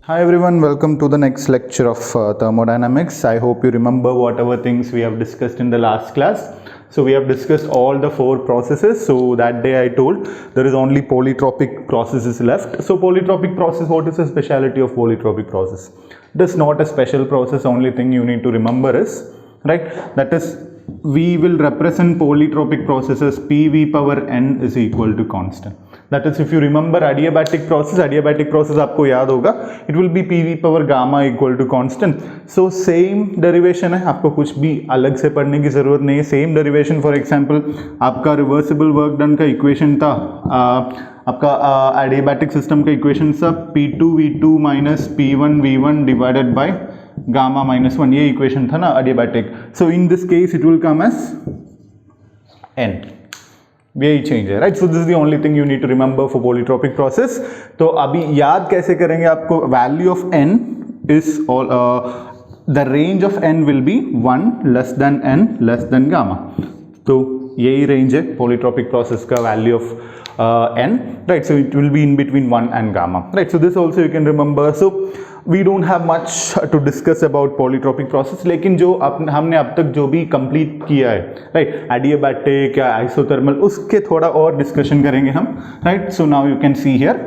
Hi everyone, welcome to the next lecture of thermodynamics. I hope you remember whatever things we have discussed in the last class. So we have discussed all the four processes. So that day I told there is only polytropic processes left. So polytropic process, what is the speciality of polytropic process? It is not a special process. Only thing you need to remember is, right, that is we will represent polytropic processes PV power n is equal to constant. That is, if you remember adiabatic process आपको याद होगा, it will be PV power gamma equal to constant. So same derivation है, आपको कुछ भी अलग से पढ़ने की ज़रूरत नहीं है. Same derivation, for example, आपका reversible work done का equation था, आपका adiabatic system का equation था P2 V2 minus P1 V1 divided by gamma minus 1. ये equation था ना adiabatic. So in this case it will come as n. यही चेंज है, right. So this is the only thing you need to remember for polytropic process. तो अभी याद कैसे करेंगे आपको? Value of n is all the range of n will be 1 less than n less than gamma. तो यही range है polytropic process का value of n, right. So it will be in between 1 and gamma, right. So this also you can remember. So we don't have much to discuss about polytropic process, लेकिन जो हमने अब तक जो भी complete किया है, राइट, adiabatic या isothermal, उसके थोड़ा और डिस्कशन करेंगे हम, right. So now you can see here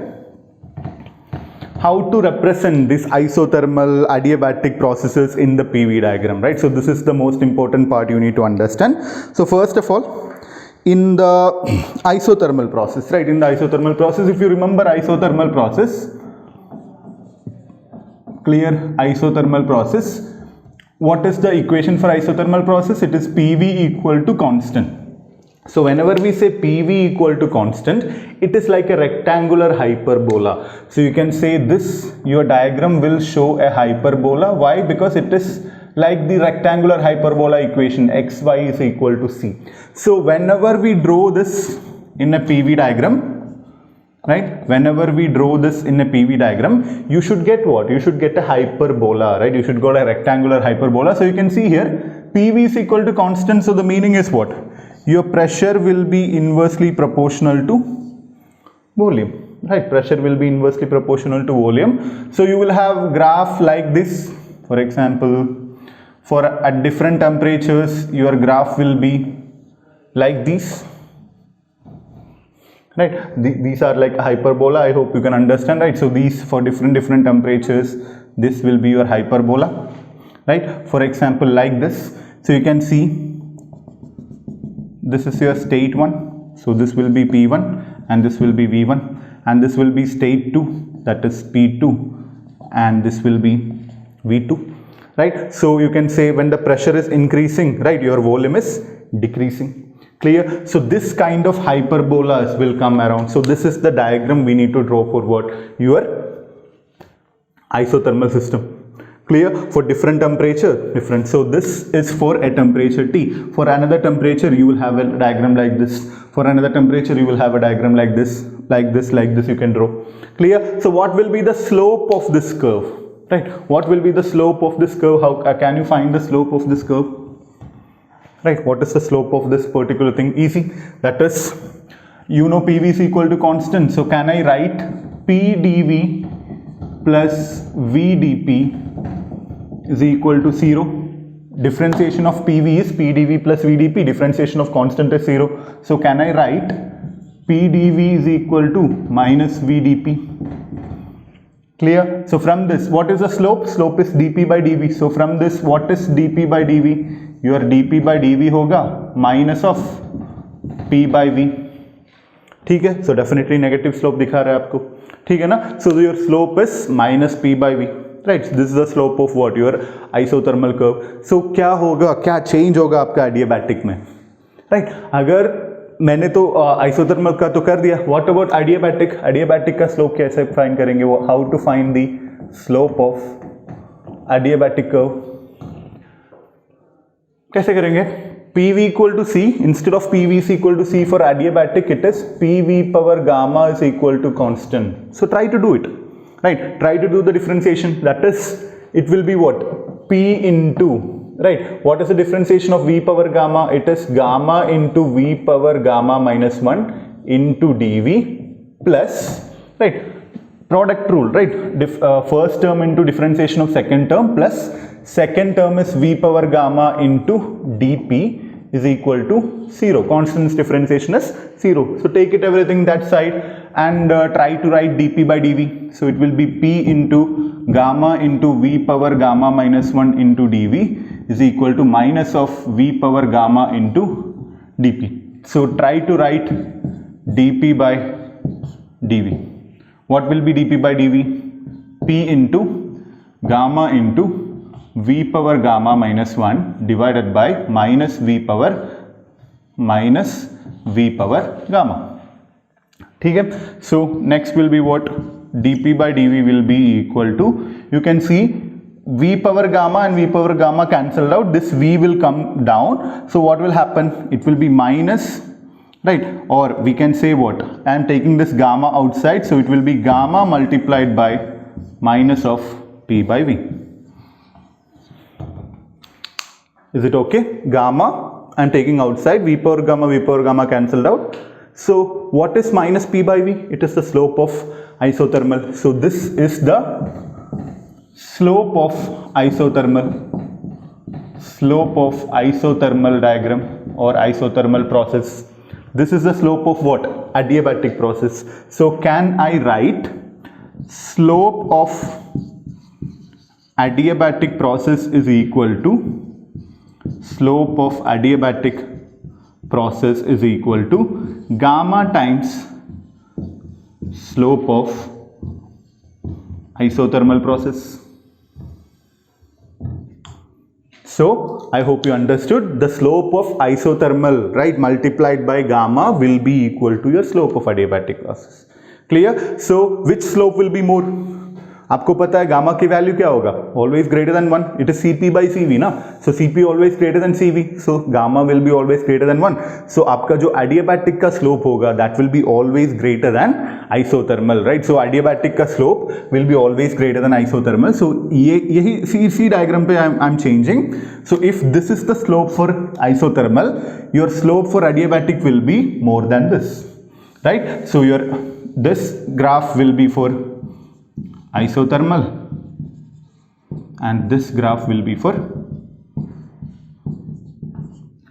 how to represent this isothermal adiabatic processes in the PV diagram, right. So this is the most important part you need to understand. So first of all, in the isothermal process, right, in the isothermal process, if you remember isothermal process, clear, isothermal process, what is the equation for isothermal process? It is PV equal to constant. So whenever we say PV equal to constant, it is like a rectangular hyperbola. So you can say this, your diagram will show a hyperbola. Why? Because it is like the rectangular hyperbola equation, xy is equal to c. So whenever we draw this in a PV diagram, right, whenever we draw this in a PV diagram, you should get what? You should get a hyperbola, right? You should get a rectangular hyperbola. So you can see here PV is equal to constant. So the meaning is what? Your pressure will be inversely proportional to volume, right? Pressure will be inversely proportional to volume. So you will have graph like this. For example, for at different temperatures, your graph will be like this. Right, these are like hyperbola. I hope you can understand, right. So these for different temperatures, this will be your hyperbola, right. For example, like this. So you can see this is your state 1. So this will be P1 and this will be V1, and this will be state 2, that is P2, and this will be V2, right. So you can say when the pressure is increasing, right, your volume is decreasing. Clear? So this kind of hyperbolas will come around. So this is the diagram we need to draw for what? Your isothermal system. Clear? For different temperature, different. So this is for a temperature T. For another temperature, you will have a diagram like this. For another temperature, you will have a diagram like this, like this, like this. You can draw. Clear? So what will be the slope of this curve? Right? What will be the slope of this curve? How can you find the slope of this curve? Right, what is the slope of this particular thing? Easy. That is, you know PV is equal to constant. So can I write P dV plus V dP is equal to 0? Differentiation of PV is P dV plus V dP. Differentiation of constant is 0. So can I write P dV is equal to minus V dP? Clear? So from this, what is the slope? Slope is dP by dV. So from this, what is dP by dV? Your dP by dV होगा minus of P by V. ठीक है? So definitely negative slope दिखा रहा है आपको. ठीक है ना? So your slope is minus P by V. Right? This is the slope of what? Your isothermal curve. So क्या होगा? क्या change होगा आपका adiabatic में? Right? अगर मैंने तो isothermal का तो कर दिया. What about adiabatic? Adiabatic का slope कैसे find करेंगे? How to find the slope of adiabatic curve? कैसे करेंगे? PV equal to C, instead of PV is equal to C for adiabatic, it is PV power gamma is equal to constant. So try to do it, right? Try to do the differentiation. That is, it will be what? P into, right? What is the differentiation of V power gamma? It is gamma into V power gamma minus 1 into dV plus, right? product rule, right? First term into differentiation of second term plus second term is v power gamma into dp is equal to 0. Constants differentiation is 0. So take it everything that side and try to write dp by dv. So it will be p into gamma into v power gamma minus 1 into dv is equal to minus of v power gamma into dp. So try to write dp by dv. What will be dp by dv? P into gamma into v power gamma minus 1 divided by minus v power gamma. ठीक है? So next will be what? dp by dv will be equal to, you can see v power gamma and v power gamma cancelled out, this v will come down, so what will happen? It will be minus, right? Or we can say what? I am taking this gamma outside, so it will be gamma multiplied by minus of p by v. Is it okay? Gamma I am taking outside, v power gamma cancelled out. So what is minus p by v? It is the slope of isothermal. So this is the slope of isothermal diagram or isothermal process. This is the slope of what? Adiabatic process. So can I write slope of adiabatic process is equal to slope of adiabatic process is equal to gamma times slope of isothermal process. So I hope you understood, the slope of isothermal, right, multiplied by gamma will be equal to your slope of adiabatic process. Clear? So which slope will be more? आपको पता है gamma की value क्या होगा? Always greater than 1. It is Cp by Cv ना. So Cp always greater than Cv. So gamma will be always greater than 1. So आपका जो adiabatic का slope होगा, that will be always greater than isothermal, right? So adiabatic का slope will be always greater than isothermal. So यही सी diagram पे I'm changing. So if this is the slope for isothermal, your slope for adiabatic will be more than this, right? So this graph will be for isothermal and this graph will be for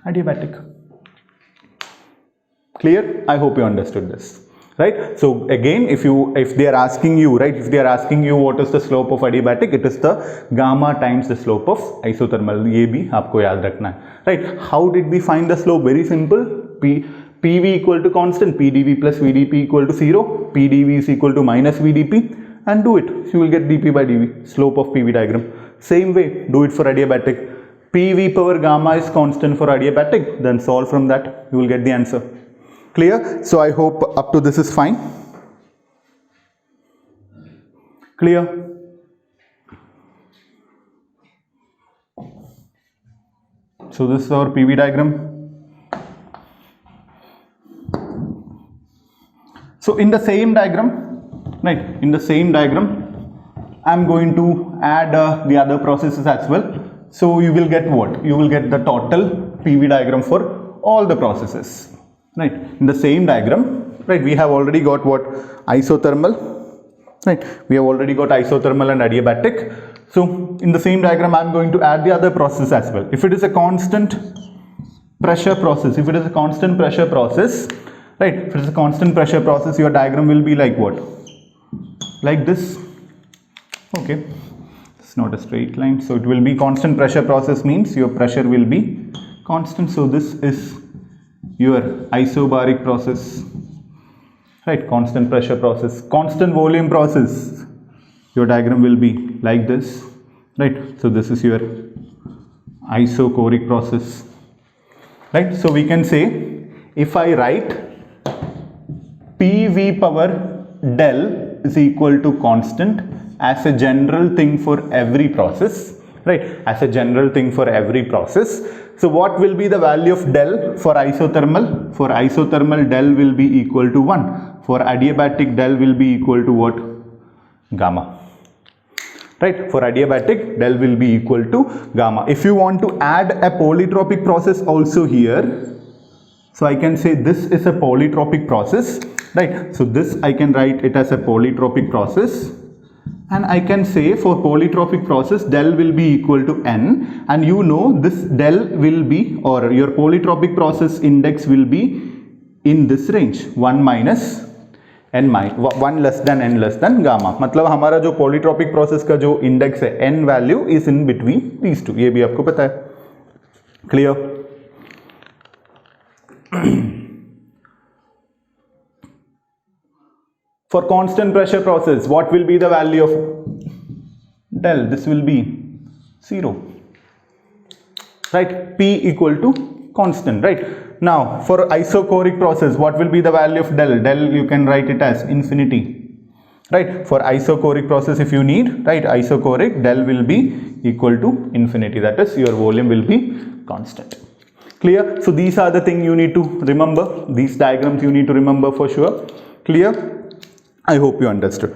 adiabatic. Clear? I hope you understood this, right? So again, if they are asking you, right, if they are asking you what is the slope of adiabatic, it is the gamma times the slope of isothermal. ये भी आपको याद रखना है, right? How did we find the slope? Very simple. PV equal to constant, PdV plus VdP equal to 0, PdV is equal to minus VdP, and do it. You will get dP by dV, slope of PV diagram. Same way, do it for adiabatic. PV power gamma is constant for adiabatic, then solve from that, you will get the answer. Clear? So I hope up to this is fine. Clear? So this is our PV diagram. So in the same diagram, right, in the same diagram, I am going to add the other processes as well. So you will get what? You will get the total PV diagram for all the processes, right? In the same diagram, right, we have already got what? Isothermal, right? We have already got isothermal and adiabatic. So in the same diagram, I am going to add the other process as well. If it is a constant pressure process, right, if it is a constant pressure process, your diagram will be like what? Like this. Okay, it's not a straight line, so it will be constant pressure process, means your pressure will be constant. So this is your isobaric process, right? Constant pressure process. Constant volume process, your diagram will be like this, right? So this is your isochoric process, right? So we can say, if I write PV power del is equal to constant as a general thing for every process, right? As a general thing for every process. So what will be the value of del for isothermal? For isothermal, del will be equal to 1. For adiabatic, del will be equal to what? Gamma. Right? For adiabatic, del will be equal to gamma. If you want to add a polytropic process also here, so I can say this is a polytropic process. right? So this I can write it as a polytropic process, and I can say for polytropic process del will be equal to n, and you know this del will be, or your polytropic process index will be in this range 1 minus n minus 1 less than n less than gamma. मतलब हमारा जो polytropic process का जो index है n value is in between these two. ये भी आपको पता है. Clear? For constant pressure process, what will be the value of del? This will be 0, right? P equal to constant, right? Now for isochoric process, what will be the value of del? Del you can write it as infinity, right? For isochoric process, if you need, right, isochoric, del will be equal to infinity, that is your volume will be constant. Clear? So these are the things you need to remember, these diagrams you need to remember for sure. Clear? I hope you understood.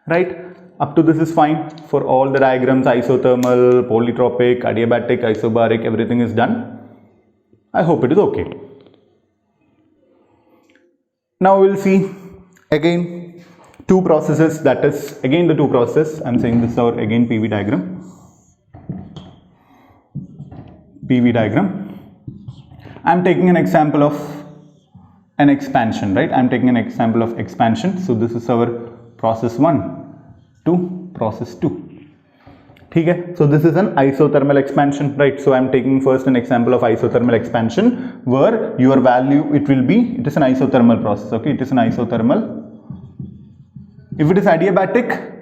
Right? Up to this is fine. For all the diagrams, isothermal, polytropic, adiabatic, isobaric, everything is done. I hope it is okay. Now we will see again two processes, that is again the two processes. I am saying this is our again PV diagram. PV diagram. I am taking an example of an expansion, right? I am taking an example of expansion. So this is our process 1 to process 2. Okay? So this is an isothermal expansion, right? So I am taking first an example of isothermal expansion where your value, it will be, it is an isothermal process, okay? It is an isothermal. If it is adiabatic,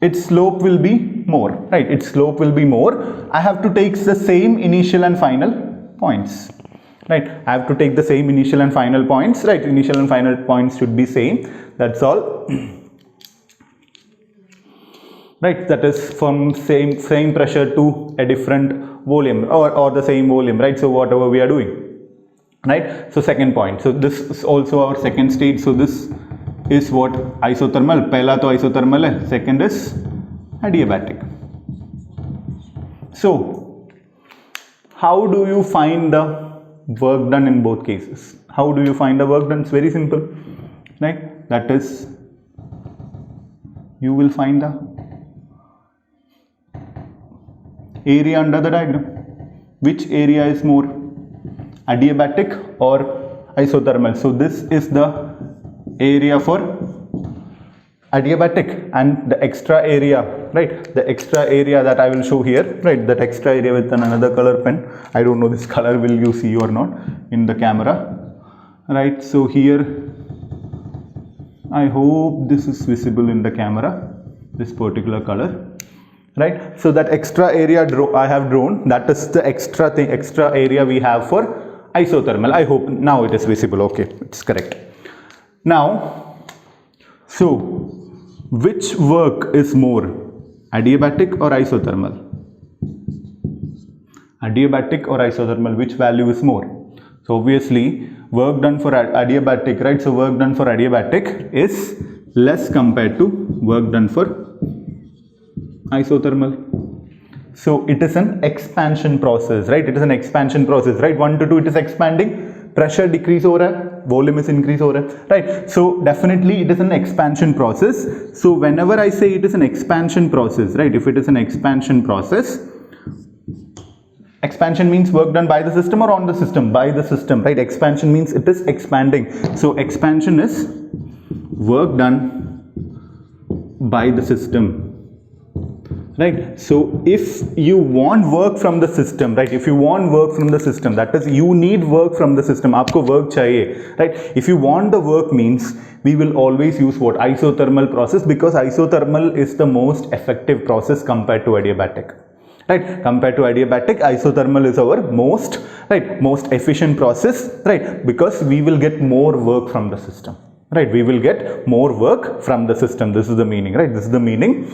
its slope will be more, right? Its slope will be more. I have to take the same initial and final points. Right, I have to take the same initial and final points, right? Initial and final points should be same, that's all. Right, that is from same pressure to a different volume or the same volume, right? So whatever we are doing, right? So second point, so this is also our second stage. So this is what isothermal, pehla to isothermal hai, second is adiabatic. So how do you find the work done in both cases? How do you find the work done? It's very simple, right? That is, you will find the area under the diagram. Which area is more, adiabatic or isothermal? So this is the area for adiabatic, and the extra area, right? The extra area that I will show here, right? That extra area with another color pen. I don't know this color will you see or not in the camera, right? So here, I hope this is visible in the camera, this particular color, right? So that extra area I have drawn, that is the extra area we have for isothermal. I hope now it is visible. Okay, it's correct. Now, so which work is more, adiabatic or isothermal? Adiabatic or isothermal, which value is more? So obviously work done for adiabatic, right? So work done for adiabatic is less compared to work done for isothermal. So it is an expansion process, right? It is an expansion process, right? 1 to 2 it is expanding, pressure decrease हो रहा है, volume is increase हो रहा है, right? So definitely it is an expansion process. So whenever I say it is an expansion process, right? If it is an expansion process, expansion means work done by the system or on the system? By the system, right? Expansion means it is expanding. So expansion is work done by the system. Right, so if you want work from the system, right, if you want work from the system, that is you need work from the system, आपको work चाहिए, right? If you want the work means we will always use what? Isothermal process, because isothermal is the most effective process compared to adiabatic, right? Compared to adiabatic, isothermal is our most efficient process, right? Because we will get more work from the system, right? We will get more work from the system. This is the meaning, right? This is the meaning.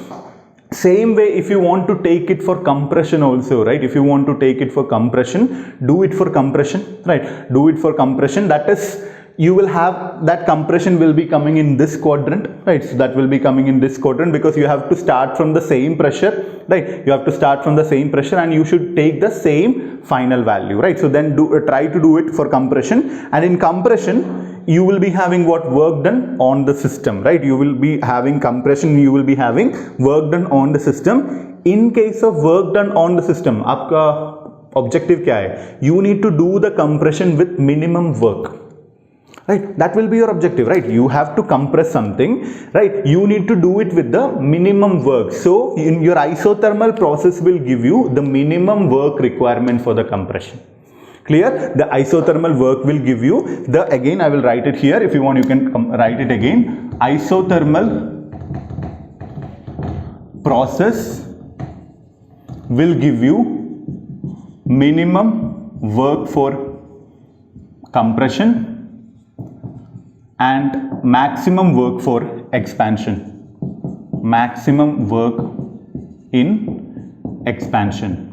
Same way, if you want to take it for compression also, right? If you want to take it for compression, do it for compression, right? Do it for compression. That is, you will have that compression will be coming in this quadrant, right? So that will be coming in this quadrant because you have to start from the same pressure, right? You have to start from the same pressure and you should take the same final value, right? So then try to do it for compression, and in compression you will be having what? Work done on the system, right? You will be having compression, you will be having work done on the system. In case of work done on the system, आपका objective क्या है? You need to do the compression with minimum work, right? That will be your objective, right? You have to compress something, right? You need to do it with the minimum work. So in your isothermal process will give you the minimum work requirement for the compression. Clear? The isothermal work will give you the, again I will write it here, if you want you can write it again. Isothermal process will give you minimum work for compression and maximum work for expansion. Maximum work in expansion.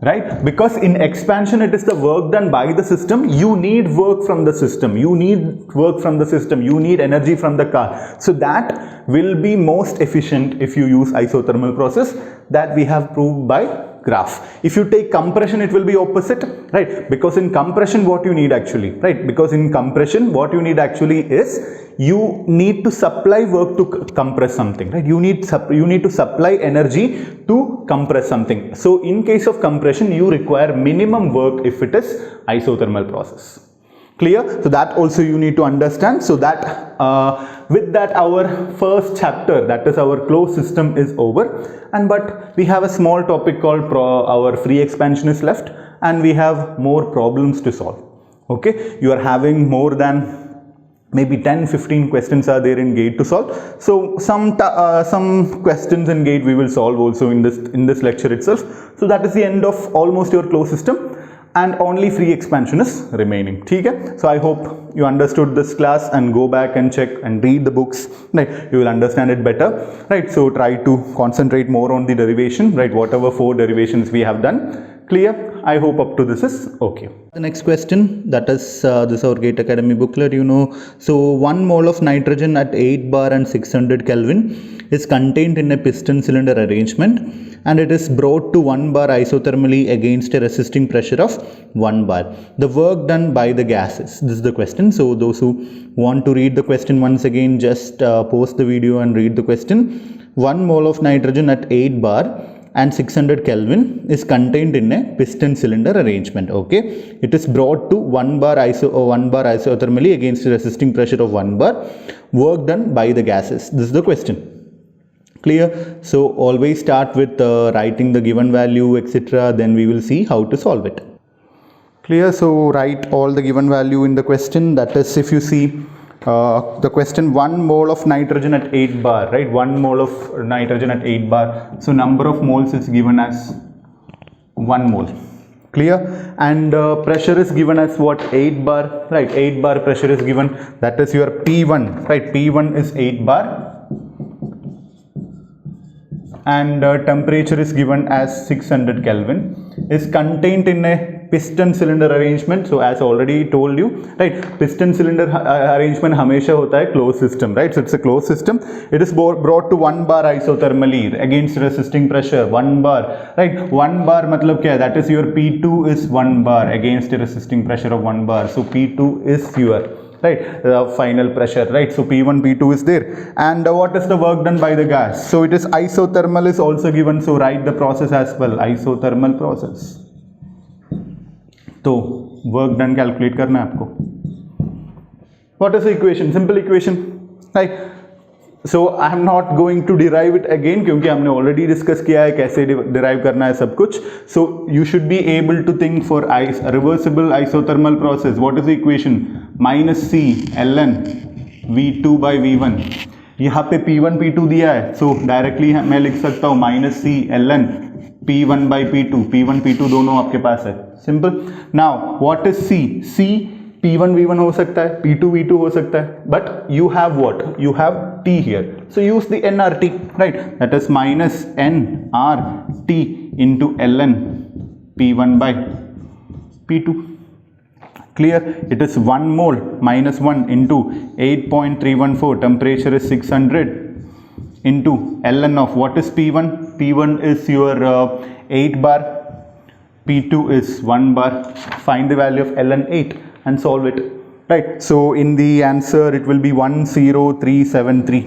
Right? Because in expansion it is the work done by the system. You need work from the system. You need work from the system. You need energy from the car. So that will be most efficient if you use isothermal process, that we have proved by graph. If you take compression, it will be opposite, right? Because in compression what you need actually, right? Because in compression what you need actually is you need to supply work to compress something, right? You need to supply energy to compress something. So in case of compression you require minimum work if it is isothermal process. Clear? So that also you need to understand. So that with that our first chapter, that is our closed system, is over. And but we have a small topic called our free expansion is left, and we have more problems to solve. Okay, you are having more than maybe 10-15 questions are there in GATE to solve. So some questions in GATE we will solve also in this lecture itself. So that is the end of almost your closed system, and only free expansion is remaining. Okay? So I hope you understood this class, and go back and check and read the books, right? You will understand it better, right? So try to concentrate more on the derivation, right? Whatever 4 derivations we have done. Clear? I hope up to this is okay. The next question, that is this our GATE Academy booklet, you know. So 1 mole of nitrogen at 8 bar and 600 Kelvin is contained in a piston cylinder arrangement, and it is brought to 1 bar isothermally against a resisting pressure of 1 bar. The work done by the gases. This is the question. So those who want to read the question once again, just pause the video and read the question. 1 mole of nitrogen at 8 bar and 600 Kelvin is contained in a piston cylinder arrangement. Okay, it is brought to 1 bar isothermally against a resisting pressure of 1 bar. Work done by the gases. This is the question. Clear? So always start with writing the given value, etc. Then we will see how to solve it. Clear? So write all the given value in the question. That is, if you see the question, 1 mole of nitrogen at 8 bar, right? 1 mole of nitrogen at 8 bar. So number of moles is given as 1 mole. Clear? And pressure is given as what? 8 bar, right? 8 bar pressure is given. That is your P1, right? P1 is 8 bar. And temperature is given as 600 Kelvin, is contained in a piston cylinder arrangement. So as already told you, right, piston cylinder arrangement hamesha hota hai closed system, right? So it's a closed system. It is brought to 1 bar isothermally against resisting pressure 1 bar, right? 1 bar matlab kya hai? That is your P2 is 1 bar against a resisting pressure of 1 bar. So P2 is your, right, the final pressure, right? So P1, P2 is there. And what is the work done by the gas? So it is isothermal is also given. So write the process as well, isothermal process. तो work done calculate करना है आपको. What is the equation? Simple equation, right? So I am not going to derive it again क्योंकि हमने already discuss किया है कैसे derive करना है सब कुछ. So you should be able to think for reversible isothermal process. What is the equation? Minus C ln V2 by V1. यहाँ पे P1 P2 दिया है, so directly मैं लिख सकता हूँ minus C ln P1 by P2. P1 P2 दोनों आपके पास है. Simple. Now what is C? C P1 V1 हो सकता है, P2 V2 हो सकता है, but you have what? You have T here. So use the nRT, right? That is minus nRT into ln P1 by P2. Clear? It is 1 mole minus 1 into 8.314, temperature is 600, into ln of what is P1? P1 is your 8 bar, P2 is 1 bar. Find the value of ln 8 and solve it. Right, so in the answer it will be 10373.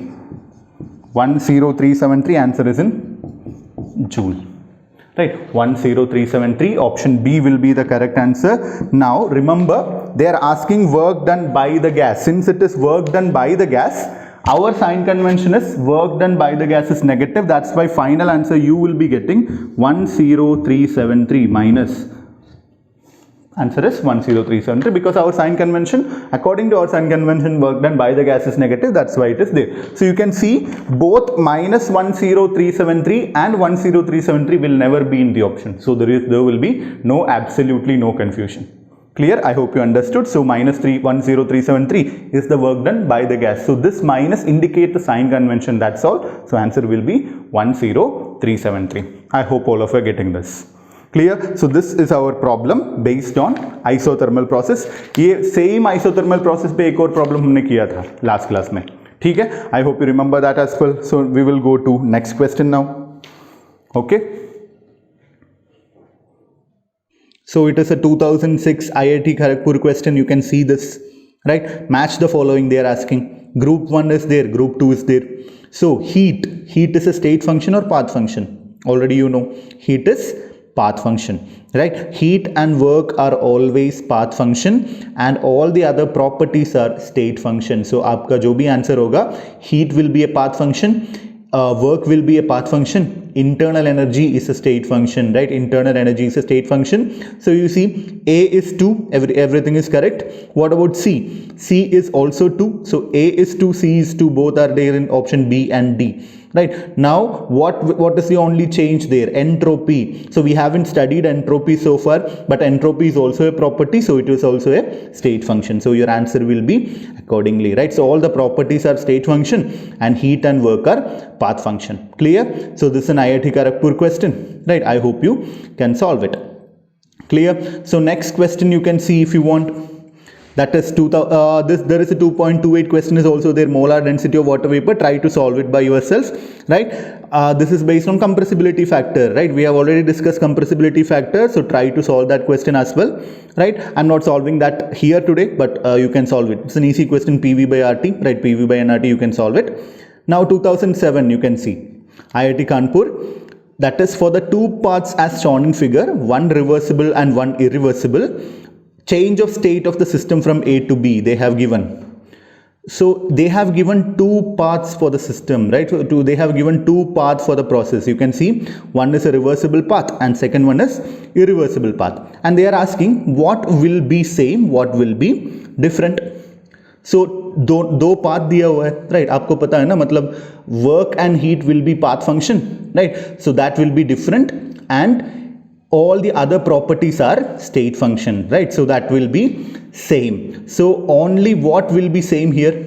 10373, answer is in joule. Right, 10373, option B will be the correct answer. Now remember, they are asking work done by the gas. Since it is work done by the gas, our sign convention is work done by the gas is negative. That's why final answer you will be getting 10373 minus. Answer is 10373, because our sign convention, according to our sign convention, work done by the gas is negative. That's why it is there. So you can see both minus 10373 and 10373 will never be in the option. So there will be absolutely no confusion. Clear? I hope you understood. So minus 10373 is the work done by the gas. So this minus indicate the sign convention. That's all. So answer will be 10373. I hope all of you are getting this. Clear? So this is our problem based on isothermal process. ये same isothermal process पे एक और problem हमने किया था last class में. ठीक है? I hope you remember that as well. So we will go to next question now. Okay. So it is a 2006 IIT Kharagpur question. You can see this, right? Match the following they are asking. Group 1 is there, group 2 is there. So heat is a state function or path function? Already you know, heat is path function, right? Heat and work are always path function and all the other properties are state function. So आपका जो भी answer होगा, heat will be a path function, work will be a path function, internal energy is a state function, right? Internal energy is a state function. So you see A is 2, everything is correct. What about C? C is also 2. So A is 2, C is 2, both are there in option B and D. Right, now what is the only change there? Entropy. So we haven't studied entropy so far, but entropy is also a property, so it is also a state function. So your answer will be accordingly, right? So all the properties are state function and heat and work are path function. Clear? So this is an IIT Kharagpur question, right? I hope you can solve it. Clear? So next question you can see if you want. That is there is a 2.28 question is also there, molar density of water vapor. Try to solve it by yourself, right? This is based on compressibility factor, right? We have already discussed compressibility factor, so try to solve that question as well, right? I'm not solving that here today, but you can solve it. It's an easy question, PV by RT, right? PV by nRT, you can solve it. Now 2007, you can see IIT Kanpur. That is for the two paths as shown in figure, one reversible and one irreversible. Change of state of the system from A to B they have given. So they have given two paths for the system, right? So they have given two paths for the process. You can see one is a reversible path and second one is irreversible path. And they are asking what will be same, what will be different. So दो path दिया हुआ है, right? आपको पता है ना, मतलब work and heat will be path function, right? So that will be different and all the other properties are state function, right? So that will be same. So only what will be same here,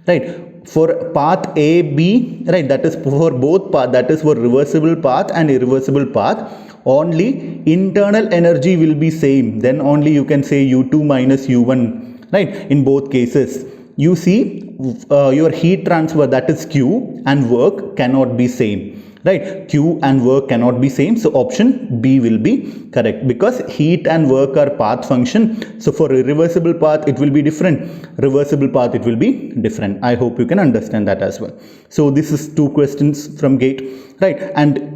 right? For path A, B, right? That is for both path, that is for reversible path and irreversible path. Only internal energy will be same. Then only you can say U2 minus U1, right? In both cases. You see your heat transfer, that is Q, and work cannot be same. Right, Q and work cannot be same, so option B will be correct because heat and work are path function. So for irreversible path it will be different, reversible path it will be different. I hope you can understand that as well. So this is two questions from GATE, right? And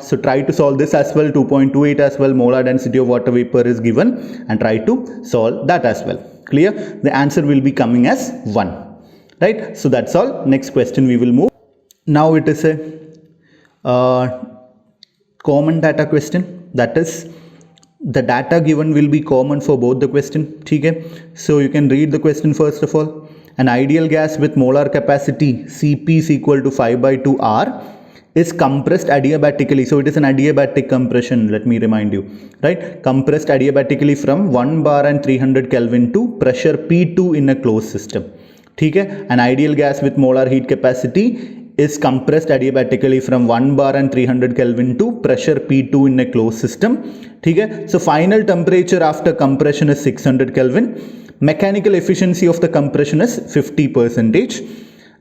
so try to solve this as well. 2.28 as well, molar density of water vapor is given, and try to solve that as well. Clear? The answer will be coming as 1, right? So that's all. Next question we will move. Now it is a common data question, that is the data given will be common for both the question. Okay, so you can read the question first of all. An ideal gas with molar capacity Cp is equal to 5/2 R is compressed adiabatically. So it is an adiabatic compression, let me remind you, right? Compressed adiabatically from 1 bar and 300 Kelvin to pressure P2 in a closed system. ठीक है, an ideal gas with molar heat capacity is compressed adiabatically from 1 bar and 300 Kelvin to pressure P2 in a closed system. Okay? So final temperature after compression is 600 Kelvin. Mechanical efficiency of the compression is 50%.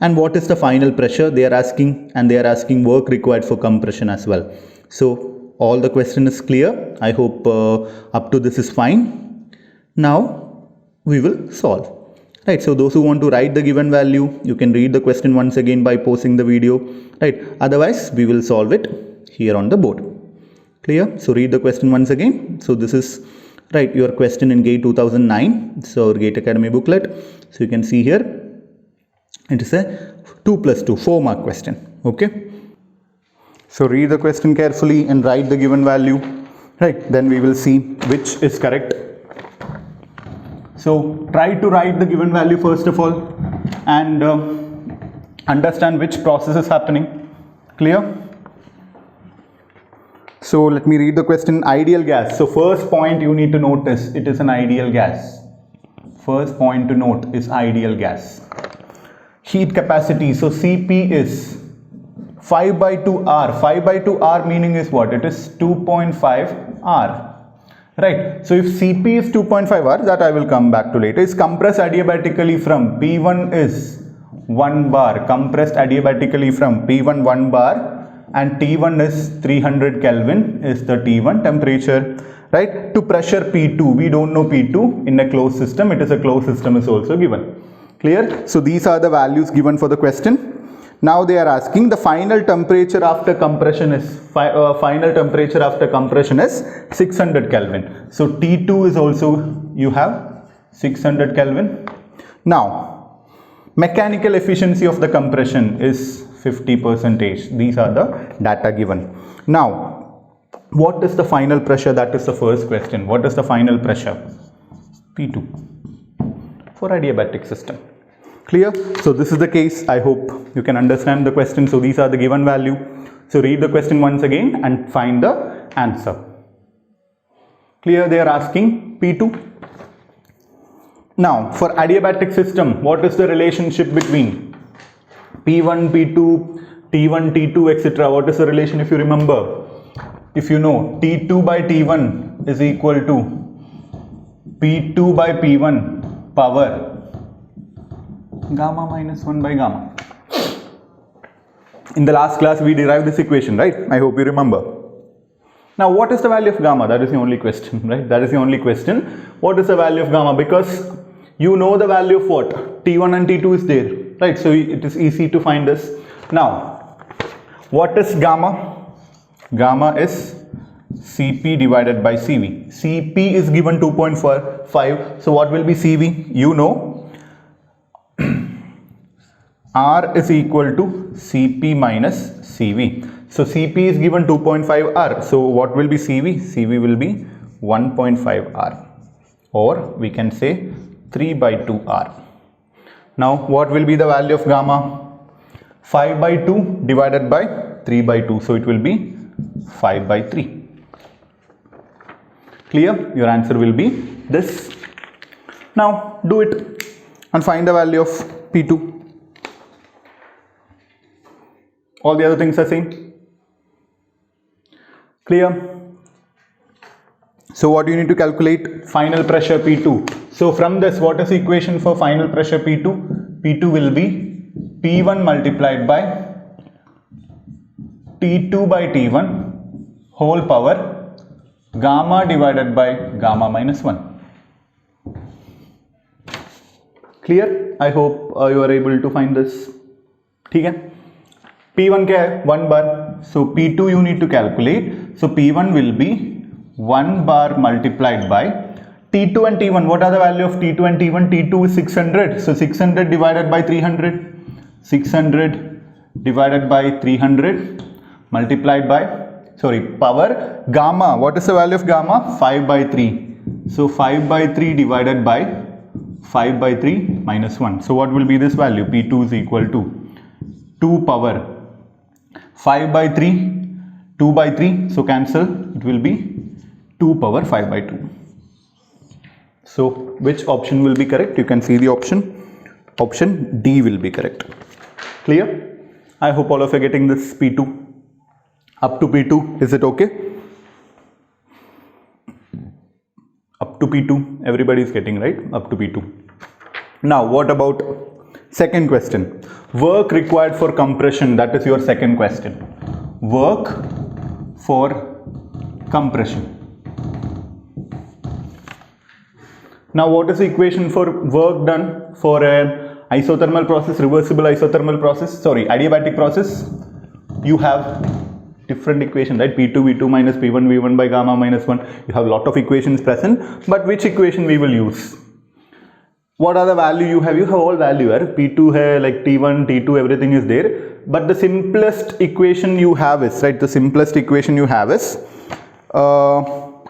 And what is the final pressure they are asking, and they are asking work required for compression as well. So all the question is clear. I hope up to this is fine. Now we will solve. Right, so those who want to write the given value, you can read the question once again by pausing the video. Right, otherwise we will solve it here on the board. Clear? So read the question once again. So this is right your question in GATE 2009. So our GATE Academy booklet. So you can see here it is a 2 plus 2 4-mark question. Okay. So read the question carefully and write the given value. Right, then we will see which is correct. So try to write the given value first of all and understand which process is happening. Clear? So let me read the question. Ideal gas. So first point you need to notice, it is an ideal gas. First point to note is ideal gas. Heat capacity. So Cp is 5 by 2 R. 5 by 2 R meaning is what? It is 2.5 R. Right, so if Cp is 2.5 R, that I will come back to later, is compressed adiabatically from P1 is 1 bar, compressed adiabatically from P1 1 bar, and T1 is 300 Kelvin is the T1 temperature, right, to pressure P2. We don't know P2 in a closed system, it is a closed system is also given. Clear? So these are the values given for the question. Now they are asking the final temperature after compression is 600 Kelvin. So T2 is also you have 600 Kelvin. Now mechanical efficiency of the compression is 50%. These are the data given. Now what is the final pressure? That is the first question. What is the final pressure? P2 for adiabatic system. Clear? So this is the case. I hope you can understand the question. So these are the given value. So read the question once again and find the answer. Clear? They are asking P2. Now for adiabatic system, what is the relationship between P1, P2, T1, T2, etc.? What is the relation if you remember? If you know, T2 by T1 is equal to P2 by P1 power gamma minus 1 by gamma. In the last class we derived this equation, right? I hope you remember. Now what is the value of gamma? That is the only question, right? That is the only question. What is the value of gamma? Because you know the value of what? T1 and T2 is there, right? So it is easy to find this. Now what is gamma? Gamma is Cp divided by Cv. Cp is given 2.45. So what will be Cv? You know R is equal to Cp minus Cv. So Cp is given 2.5 R. So what will be Cv? Cv will be 1.5 R, or we can say 3 by 2 R. Now what will be the value of gamma? 5 by 2 divided by 3 by 2. So it will be 5 by 3. Clear? Your answer will be this. Now do it and find the value of P2. All the other things are same. Clear? So what do you need to calculate? Final pressure P2. So from this, what is the equation for final pressure P2? P2 will be P1 multiplied by T2 by T1 whole power gamma divided by gamma minus 1. Clear? I hope you are able to find this. Okay? P1 क्या है? 1 bar. So P2 you need to calculate. So P1 will be 1 bar multiplied by T2 and T1. What are the value of T2 and T1? T2 is 600. So 600 divided by 300. 600 divided by 300 multiplied by, power gamma. What is the value of gamma? 5 by 3. So 5 by 3 divided by 5 by 3 minus 1. So what will be this value? P2 is equal to 2 power 5 by 3, 2 by 3, so cancel, it will be 2 power 5 by 2. So which option will be correct? You can see the option D will be correct. Clear? I hope all of you are getting this P2. Up to P2, is it okay? Up to P2, everybody is getting, right? Up to P2. Now, what about second question? Work required for compression, that is your second question. Work for compression. Now, what is the equation for work done for an isothermal process, reversible isothermal process, adiabatic process? You have different equation, right? P2 V2 minus P1 V1 by gamma minus 1. You have a lot of equations present, but which equation we will use? What are the value you have? You have all value, right? P2 hai, like T1, T2, everything is there. But the simplest equation you have is, right? The simplest equation you have is,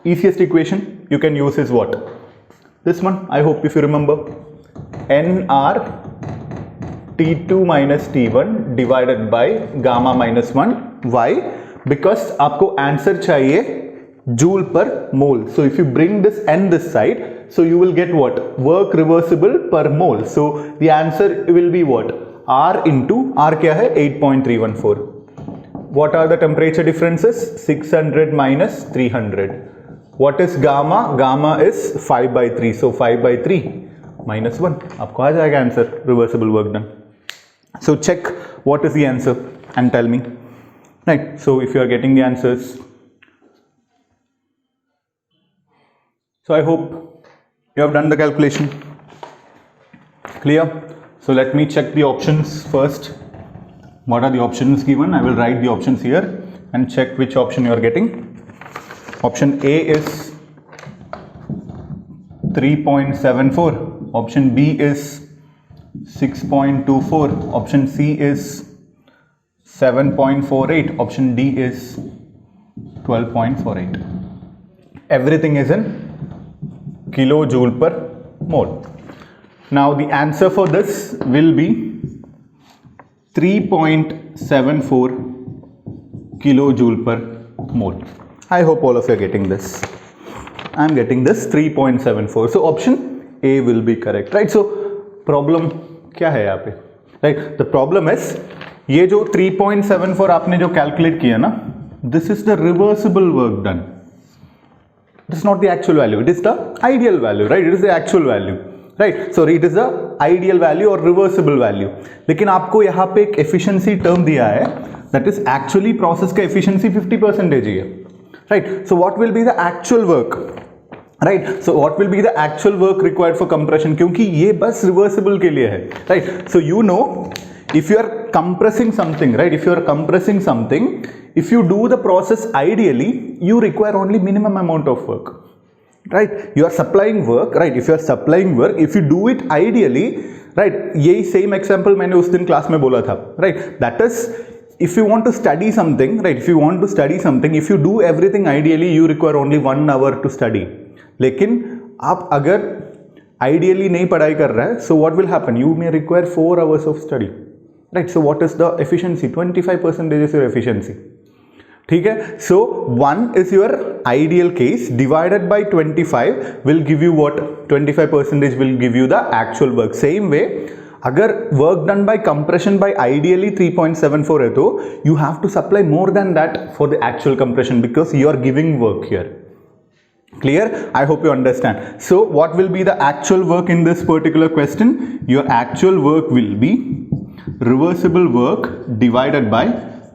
easiest equation you can use is what? This one, I hope if you remember. NR T2 minus T1 divided by gamma minus 1. Why? Because आपको answer चाहिए joule per mole. So if you bring this n this side, so you will get what? Work reversible per mole. So the answer will be what? R into, R क्या है? 8.314. What are the temperature differences? 600 minus 300. What is gamma? Gamma is 5 by 3. So 5 by 3 minus 1. आपको आ जाएगा answer, reversible work done. So check what is the answer and tell me. Right. So if you are getting the answers. So I hope you have done the calculation. Clear? So let me check the options first. What are the options given? I will write the options here and check which option you are getting. Option A is 3.74. Option B is 6.24. Option C is 7.48. Option D is 12.48. Everything is in kilojoule per mole. Now the answer for this will be 3.74 kilojoule per mole. I hope all of you are getting this. I am getting this 3.74. So option A will be correct, right? So problem क्या है यहाँ पे? Right? The problem is ये जो 3.74 आपने जो calculate किया ना, this is the reversible work done. It is not the actual value. It is the ideal value, right? It is the actual value, right? So it is the ideal value or reversible value. लेकिन आपको यहाँ पे एक efficiency term दिया है, that is actually process का efficiency 50% ही है, right? So what will be the actual work? Right, so what will be the actual work required for compression? क्योंकि ये बस reversible के लिए है, right? So you know, if you are compressing something, right? If you are compressing something, if you do the process ideally, you require only minimum amount of work, right? You are supplying work, right? If you are supplying work, if you do it ideally, right? यही same example मैंने उस दिन class में बोला था, right? That is, if you want to study something, right? If you want to study something, if you do everything ideally, you require only 1 hour to study. लेकिन आप अगर ideally नहीं पढ़ाई कर रहा है, so what will happen? You may require 4 hours of study, right? So what is the efficiency? 25% is your efficiency. ठीक है? So 1 is your ideal case divided by 25 will give you what? 25% will give you the actual work. Same way, अगर work done by compression by ideally 3.74 है तो you have to supply more than that for the actual compression because you are giving work here. Clear? I hope you understand. So what will be the actual work in this particular question? Your actual work will be reversible work divided by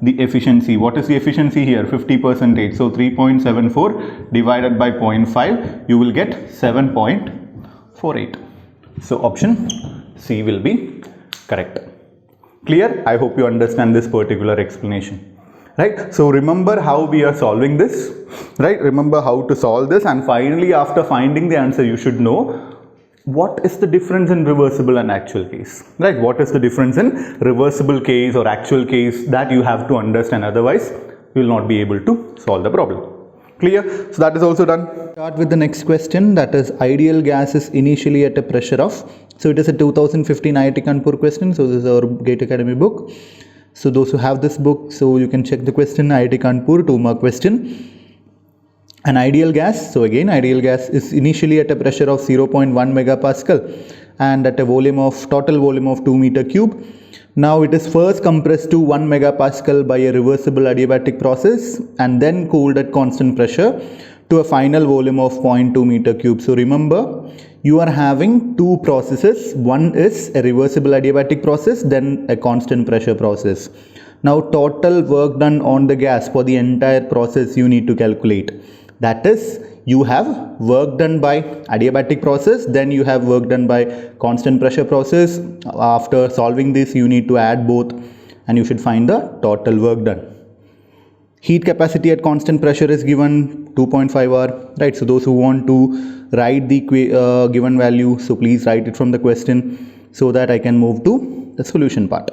the efficiency. What is the efficiency here? 50%. So 3.74 divided by 0.5, you will get 7.48. So option C will be correct. Clear? I hope you understand this particular explanation. Right? So remember how we are solving this, right? Remember how to solve this, and finally after finding the answer you should know what is the difference in reversible and actual case, right? What is the difference in reversible case or actual case, that you have to understand, otherwise you will not be able to solve the problem. Clear? So that is also done. Start with the next question, that is ideal gas is initially at a pressure of, so it is a 2015 IIT Kanpur question, so this is our GATE Academy book. So those who have this book, so you can check the question, IIT Kanpur 2-mark question. An ideal gas, so again ideal gas is initially at a pressure of 0.1 megapascal and at a volume of, total volume of 2 meter cube Now it is first compressed to 1 megapascal by a reversible adiabatic process and then cooled at constant pressure to a final volume of 0.2 meter cube. So remember, you are having two processes. One is a reversible adiabatic process, then a constant pressure process. Now total work done on the gas for the entire process you need to calculate. That is, you have work done by adiabatic process, then you have work done by constant pressure process. After solving this, you need to add both and you should find the total work done. Heat capacity at constant pressure is given 2.5 R, right? So those who want to write the given value, so please write it from the question so that I can move to the solution part.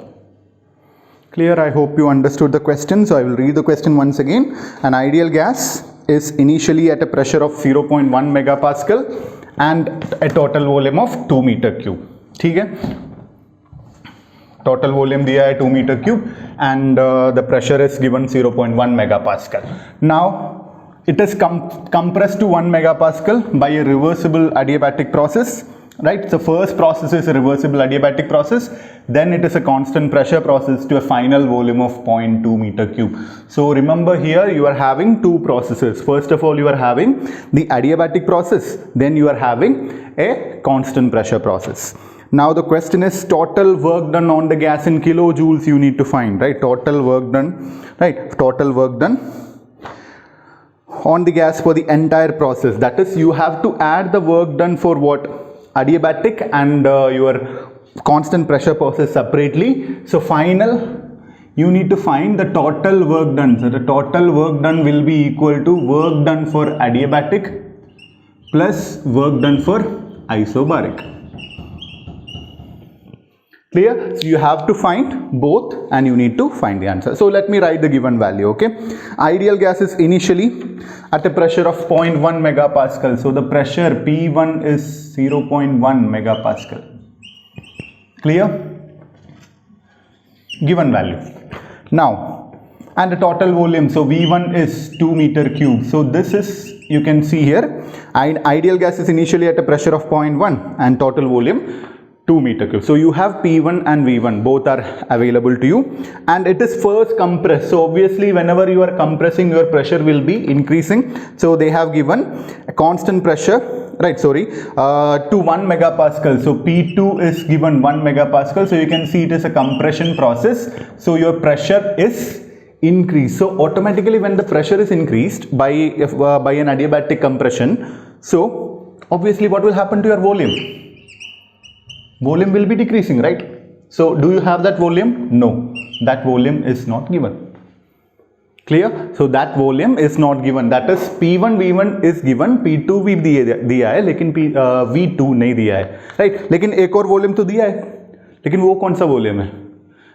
Clear? I hope you understood the question. So I will read the question once again. An ideal gas is initially at a pressure of 0.1 megapascal and a total volume of 2 meter cube. ठीक है? Total volume दिया है 2 meter cube and the pressure is given 0.1 megapascal. Now it is compressed to 1 megapascal by a reversible adiabatic process. Right, so first process is a reversible adiabatic process, then it is a constant pressure process to a final volume of 0.2 meter cube. So remember, here you are having two processes. First of all, you are having the adiabatic process, then you are having a constant pressure process. Now the question is total work done on the gas in kilojoules you need to find, right? Total work done, right? Total work done on the gas for the entire process. That is, you have to add the work done for what? Adiabatic and your constant pressure process separately. So final, you need to find the total work done. So the total work done will be equal to work done for adiabatic plus work done for isobaric. Clear? So you have to find both and you need to find the answer. So let me write the given value, okay? Ideal gas is initially at a pressure of 0.1 megapascal. So the pressure P1 is 0.1 megapascal. Clear? Given value. Now, and the total volume, so V1 is 2 meter cube. So this is, you can see here, ideal gas is initially at a pressure of 0.1 and total volume 2 meter cube. So you have P1 and V1, both are available to you, and it is first compressed. So obviously whenever you are compressing, your pressure will be increasing. So they have given a constant pressure, right, to 1 megapascal. So P2 is given 1 megapascal. So you can see it is a compression process. So your pressure is increased. So automatically when the pressure is increased by an adiabatic compression, so obviously what will happen to your volume? Volume will be decreasing, right? So do you have that volume? No, that volume is not given. Clear? So that volume is not given. That is P1 V1 is given, P2 भी दिया है लेकिन V2 नहीं दिया है, right? लेकिन एक और वॉल्यूम तो दिया है, लेकिन वो कौन सा वॉल्यूम है,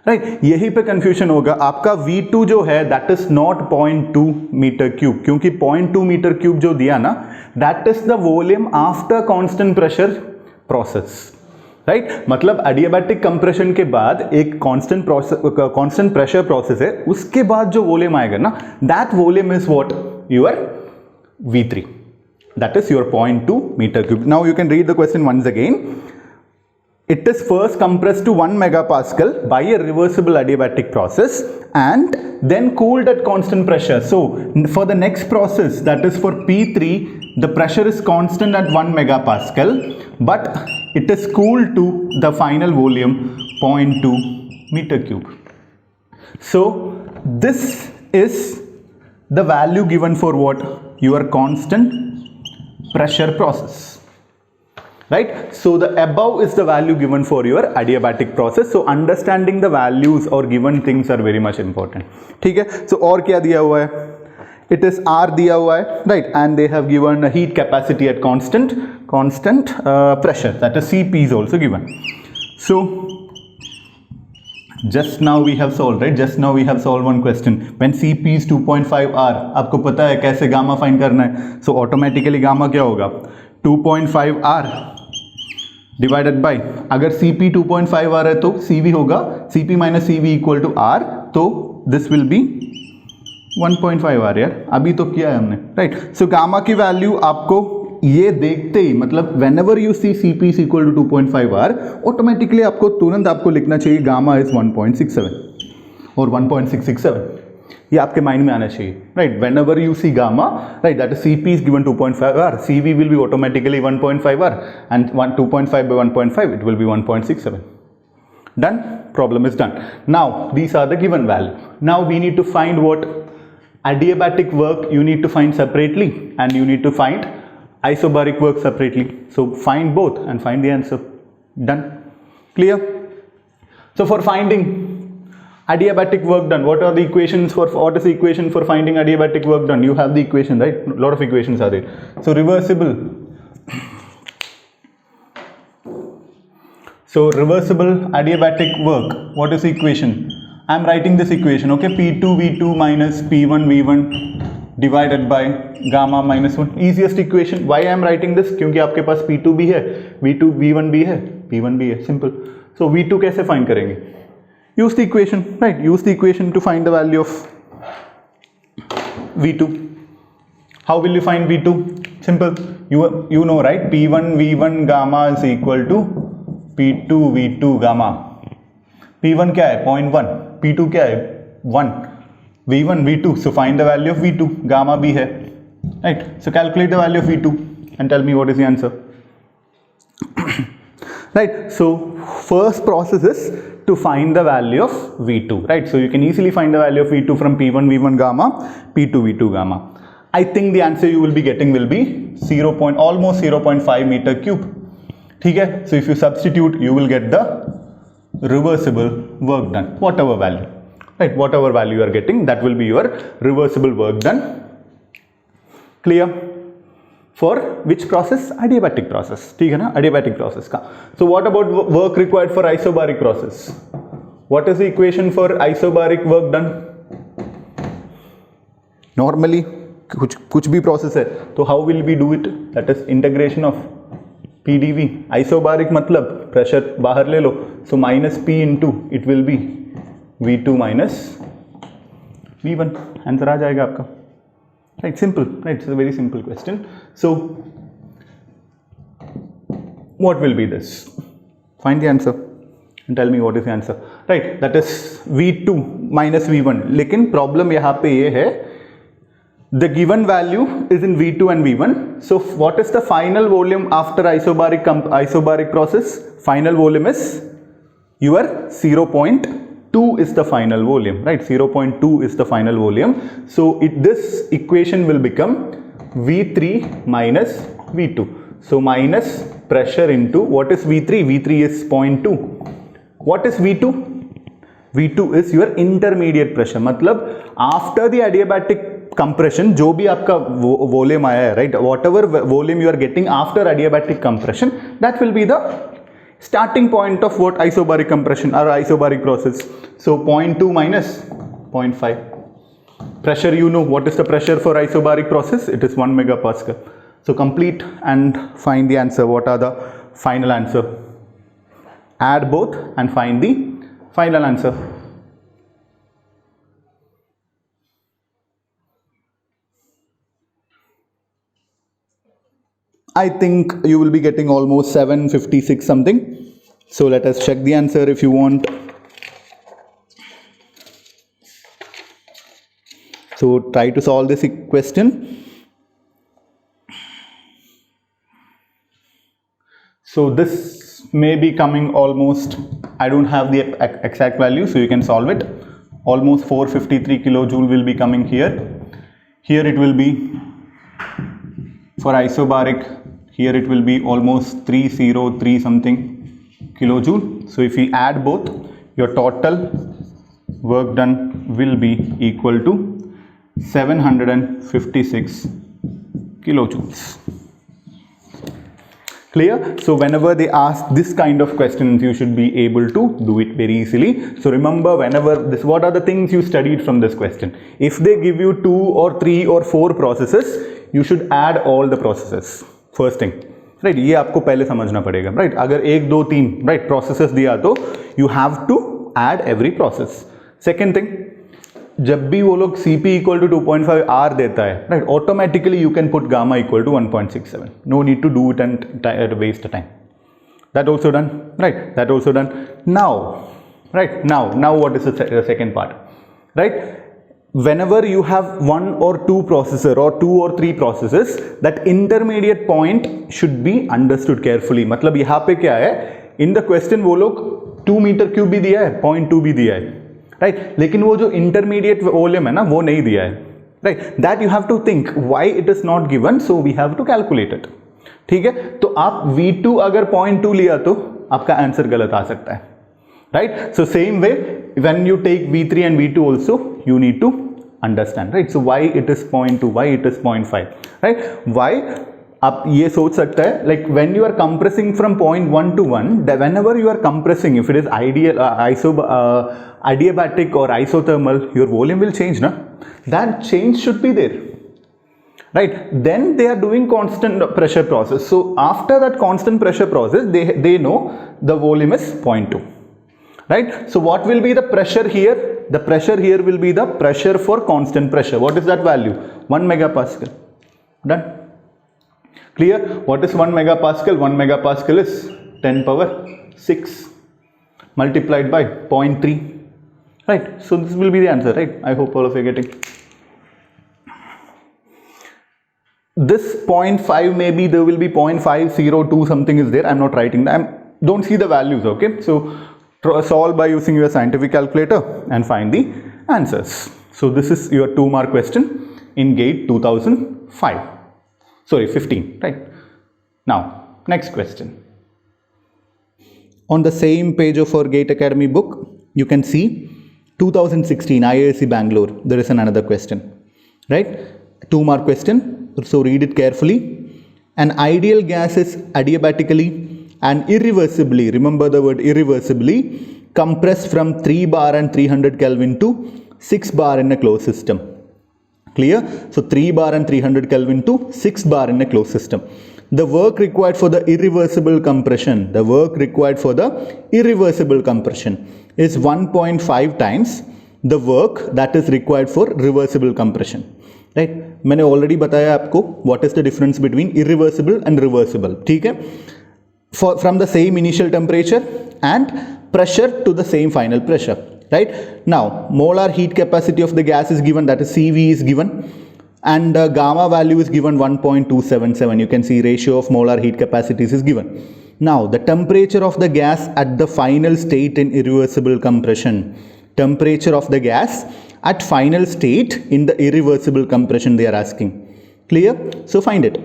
राइट? यही पे कंफ्यूजन होगा आपका. V2 जो है that is not 0.2 metre cube, क्योंकि 0.2 मीटर क्यूब जो दिया ना, that is the volume after constant pressure process, right? मतलब एडियाबैटिक कंप्रेशन के बाद एक कांस्टेंट प्रेशर प्रोसेस है, उसके बाद जो वॉल्यूम आएगा ना, that volume is what? Your V3, that is your 0.2 metre cube. Now you can read the question once again. It is first compressed to 1 megapascal by a reversible adiabatic process and then cooled at constant pressure. So for the next process, that is for P3, the pressure is constant at 1 megapascal, but it is cooled to the final volume 0.2 meter cube. So this is the value given for what? Your constant pressure process. Right? So the above is the value given for your adiabatic process. So understanding the values or given things are very much important. ठीक है? So और क्या दिया हुआ है? It is R दिया हुआ है, right? And they have given a heat capacity at constant pressure. That is Cp is also given. So just now we have solved, right? Just now we have solved one question. When Cp is 2.5 R, आपको पता है कैसे gamma find करना है? So automatically gamma क्या होगा? 2.5 R divided by, अगर Cp 2.5 आ रहा है तो Cv होगा Cp minus Cv equal to R, तो दिस विल बी 1.5 R. यार अभी तो किया है हमने, राइट? सो गामा की वैल्यू आपको ये देखते ही मतलब whenever you see C P is equal to 2.5 R, automatically आपको तुरंत आपको लिखना चाहिए गामा इज 1.67 और 1.667, ये आपके माइंड में आना चाहिए, right. Whenever you see gamma, right, that is C P is given 2.5 R, C V will be automatically 1.5 R and 2.5 by 1.5 it will be 1.67. Done? Problem is done. Now these are the given value. Now we need to find what adiabatic work you need to find separately and you need to find isobaric work separately. So find both and find the answer. Done? Clear? So for finding adiabatic work done, what are the equations for, what is the equation for finding adiabatic work done? You have the equation, right? A lot of equations are there. So reversible. So reversible adiabatic work, what is the equation? I am writing this equation, okay, P2 V2 minus P1 V1 divided by gamma minus 1. Easiest equation. Why I am writing this? क्योंकि आपके पास P2 भी है, V2 V1 भी है, P1 भी है, simple. So V2 कैसे find करेंगे? Use the equation, right? Use the equation to find the value of V2. How will you find V2? Simple. You know, right? P1 V1 gamma is equal to P2 V2 gamma. P1 क्या है? 0.1. P2 क्या है? 1. V1 V2. So find the value of V2. Gamma भी है. Right. So calculate the value of V2 and tell me what is the answer. Right. So first process is to find the value of V2. Right. So you can easily find the value of V2 from P1 V1 gamma, P2 V2 gamma. I think the answer you will be getting will be almost 0.5 meter cube. ठीक है. So if you substitute, you will get the reversible work done, whatever value, right? Whatever value you are getting, that will be your reversible work done. Clear? For which process? Adiabatic process. ठीक है ना? Adiabatic process का. So what about work required for isobaric process? What is the equation for isobaric work done? Normally कुछ भी process है तो how will we do it? That is integration of PdV. Isobaric मतलब pressure बाहर ले लो, so minus P into it will be V2 minus V1. Answer आ जाएगा आपका, right? Simple, right? It's a very simple question. So what will be this? Find the answer and tell me what is the answer, right? That is V2 minus V1. लेकिन problem यहाँ पे ये है, the given value is in V2 and V1. So what is the final volume after isobaric process? Final volume is your 0.2 is the final volume, right? 0.2 is the final volume. So this equation will become V3 minus V2. So minus pressure into what is V3? V3 is 0.2. What is V2? V2 is your intermediate pressure. मतलब after the adiabatic compression, जो भी आपका volume आया है, right? Whatever volume you are getting after adiabatic compression, that will be the starting point of what isobaric compression or isobaric process. So 0.2 minus 0.5. Pressure, you know what is the pressure for isobaric process? It is 1 megapascal. So complete and find the answer. What are the final answer? Add both and find the final answer. I think you will be getting almost 756 something. So let us check the answer if you want. So try to solve this question. So this may be coming almost, I don't have the exact value, so you can solve it. Almost 453 kilojoule will be coming here. Here it will be for isobaric. Here it will be almost 303 something kilojoule. So if we add both, your total work done will be equal to 756 kilojoules. Clear? So whenever they ask this kind of questions, you should be able to do it very easily. So remember, whenever this, what are the things you studied from this question? If they give you 2 or 3 or 4 processes, you should add all the processes. First thing, right? ये आपको पहले समझना पड़ेगा, right? अगर 1, 2, 3, right, processes दिया तो you have to add every process. Second thing, जब भी वो लोग Cp equal to 2.5 R देता है, right, automatically you can put gamma equal to 1.67. No need to do it and waste the time. That also done, right? That also done. Now, right, now what is the second part, right? Whenever you have one or two processor or two or three processes, that intermediate point should be understood carefully. मतलब यहाँ पे क्या है, in the question वो लोग 2 metre cube भी दिया है, 0.2 भी दिया है, right? लेकिन वो जो intermediate वॉल्यूम है ना, वो नहीं दिया है, right? That you have to think why it is not given, so we have to calculate it. ठीक है, तो आप V2 अगर 0.2 लिया तो आपका आंसर गलत आ सकता है, right? So same way when you take V3 and V2 also you need to understand, right? So why it is 0.2, why it is 0.5, right? Why आप ये सोच सकता है, like when you are compressing from point 1 to 1, whenever you are compressing, if it is ideal adiabatic or isothermal, your volume will change, na? That change should be there, right? Then they are doing constant pressure process. So after that constant pressure process, they know the volume is 0.2, right? So what will be the pressure here? The pressure here will be the pressure for constant pressure. What is that value? 1 megapascal. Done. Clear? What is 1 megapascal? 1 megapascal is 10 power 6 multiplied by 0.3, right? So this will be the answer, right? I hope all of you are getting. This 0.5, maybe there will be 0.502 something is there. I'm not writing that. Don't see the values, okay? So solve by using your scientific calculator and find the answers. So this is your 2-mark question in GATE 2005. Sorry, 15, right? Now, next question. On the same page of our GATE Academy book, you can see 2016 IISc Bangalore. There is another question, right? 2-mark question. So read it carefully. An ideal gas is adiabatically and irreversibly, remember the word irreversibly, compressed from 3 bar and 300 Kelvin to 6 bar in a closed system. Clear? So 3 bar and 300 Kelvin to 6 bar in a closed system. The work required for the irreversible compression, is 1.5 times the work that is required for reversible compression. Right? मैंने already बताया आपको what is the difference between irreversible and reversible. ठीक है? From the same initial temperature and pressure to the same final pressure. Right? Now, molar heat capacity of the gas is given, that is CV is given, and gamma value is given 1.277. You can see ratio of molar heat capacities is given. Now, the temperature of the gas at the final state in irreversible compression. Temperature of the gas at final state in the irreversible compression they are asking. Clear? So find it.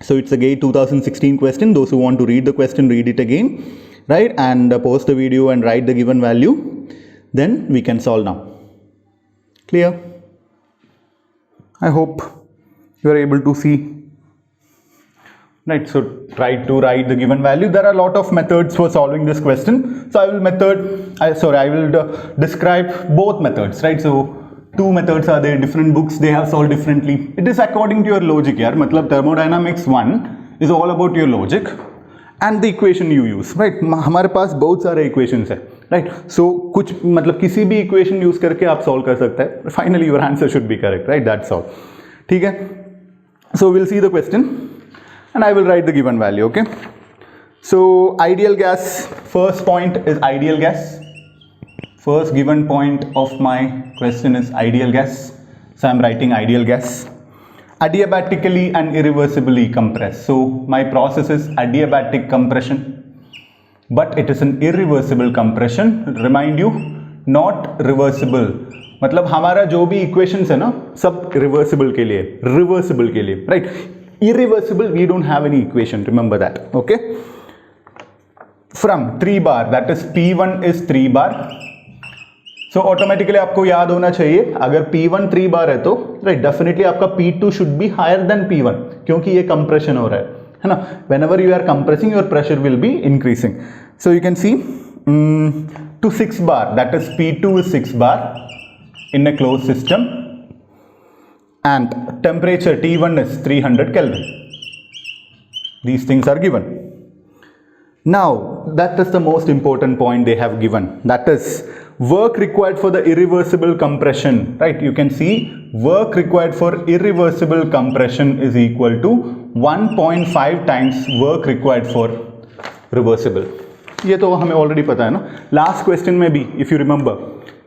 So it's a GATE 2016 question. Those who want to read the question, read it again, right? And pause the video and write the given value. Then we can solve now. Clear? I hope you are able to see. Right, so try to write the given value. There are a lot of methods for solving this question. So I will describe both methods, right? So 2 methods are there, different books, they have solved differently. It is according to your logic, yaar. Matlab thermodynamics 1 is all about your logic and the equation you use, right? हमारे पास बहुत सारे equations है, right? So कुछ मतलब किसी भी equation use करके आप solve कर सकते हैं. Finally your answer should be correct, right? That's all. ठीक है? So we'll see the question and I will write the given value, okay? So ideal gas, first point is ideal gas. First given point of my question is ideal gas. So I'm writing ideal gas. Adiabatically and irreversibly compressed. So my process is adiabatic compression, but it is an irreversible compression. Remind you, not reversible. मतलब हमारा जो भी equations है ना, सब reversible के लिए, right? Irreversible, we don't have any equation. Remember that, okay? From 3 bar, that is P1 is 3 bar. So automatically आपको याद होना चाहिए, अगर P1 3 बार है तो right, definitely आपका P2 should be higher than P1 क्योंकि ये compression हो रहा है ना? Whenever you are compressing, your pressure will be increasing. So you can see to 6 bar, that is P2 is 6 bar in a closed system, and temperature T1 is 300 Kelvin. These things are given. Now that is the most important point they have given, that is work required for the irreversible compression, right? You can see work required for irreversible compression is equal to 1.5 times work required for reversible. ये तो हमें already पता है ना. Last question में भी, if you remember,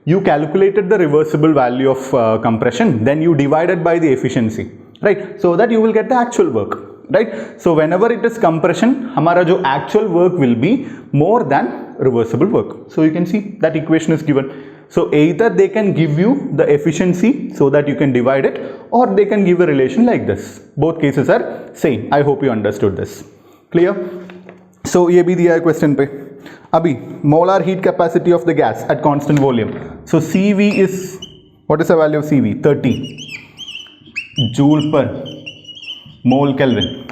you calculated the reversible value of compression, then you divided by the efficiency, right? So that you will get the actual work, right? So whenever it is compression, हमारा जो actual work will be more than reversible work. So you can see that equation is given. So either they can give you the efficiency so that you can divide it, or they can give a relation like this. Both cases are same. I hope you understood this. Clear? So ये भी दिया है question पे. अभी molar heat capacity of the gas at constant volume. So CV is, what is the value of CV? 30 joule per mole Kelvin.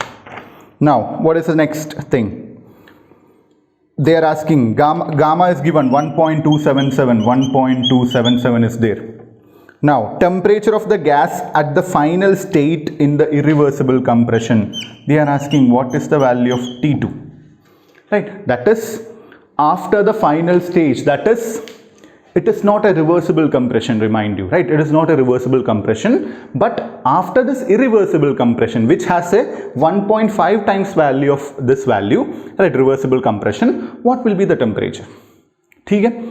Now what is the next thing? They are asking gamma is given 1.277. 1.277 is there. Now temperature of the gas at the final state in the irreversible compression. They are asking what is the value of T2. Right, that is after the final stage, that is, it is not a reversible compression, remind you, right? It is not a reversible compression, but after this irreversible compression, which has a 1.5 times value of this value, right, reversible compression, what will be the temperature? ठीक है,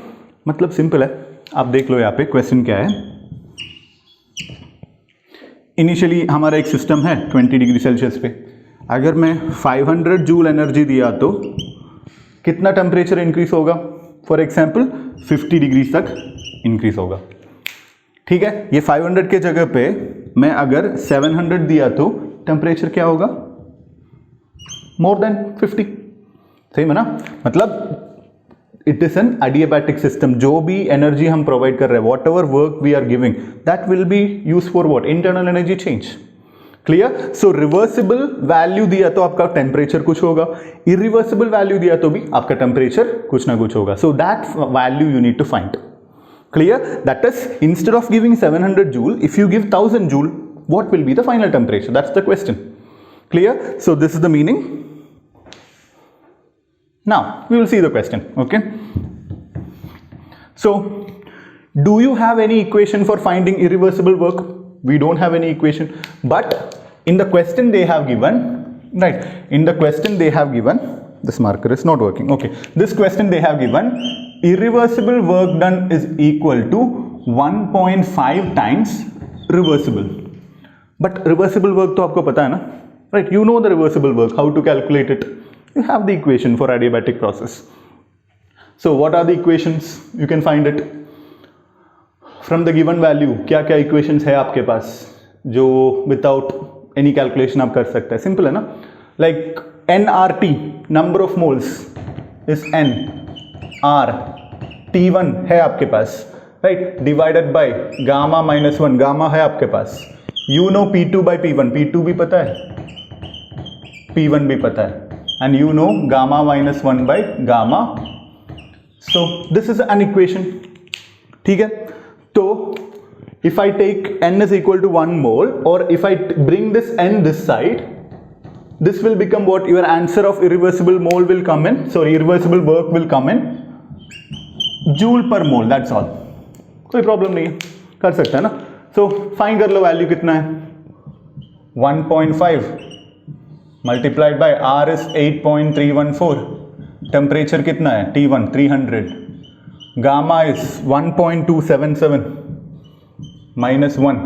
मतलब simple है. आप देख लो यहाँ पे question क्या है. इनिशियली हमारा एक सिस्टम है 20 डिग्री सेल्सियस पे. अगर मैं 500 जूल एनर्जी दिया तो कितना टेम्परेचर इंक्रीज होगा? फॉर एग्जाम्पल 50 डिग्री तक इंक्रीज होगा. ठीक है, ये 500 के जगह पे मैं अगर 700 दिया तो टेम्परेचर क्या होगा? More than 50. सही है ना? मतलब it is an adiabatic system. जो भी एनर्जी हम प्रोवाइड कर रहे हैं, whatever work we are giving, that will be use for what? Internal energy change. Clear? So reversible value दिया तो आपका टेम्परेचर कुछ होगा, इरिवर्सिबल वैल्यू दिया तो भी आपका टेम्परेचर कुछ ना कुछ होगा. So that value you need to find. Clear? That is instead of giving 700 joule, if you give 1000 joule, what will be the final temperature? That's the question. Clear? So this is the meaning. Now we will see the question. Okay, so do you have any equation for finding irreversible work? We don't have any equation, but in the question they have given, right, in the question they have given, this marker is not working. Okay, this question they have given, irreversible work done is equal to 1.5 times reversible. But reversible work तो आपको पता है ना, right? You know the reversible work, how to calculate it. You have the equation for adiabatic process. So what are the equations? You can find it from the given value. क्या क्या equations है आपके पास जो without any calculation आप कर सकते हैं? Simple है ना? Like nRT, number of moles is n, r, T1 है आपके पास, right? Divided by gamma minus 1, gamma है आपके पास. You know P2 by P1, P2 भी पता है, P1 भी पता है, and you know gamma minus 1 by gamma. So this is an equation. ठीक है, तो if I take n is equal to 1 mole, or if I bring this n this side, this will become what? Your answer of irreversible mole will come in, sorry, irreversible work will come in joule per mole. That's all. कोई problem नहीं है, कर सकते हैं ना. So find कर low value कितना है. 1.5 multiplied by r is 8.314. Temperature कितना है? T1 300. Gamma is 1.277 minus 1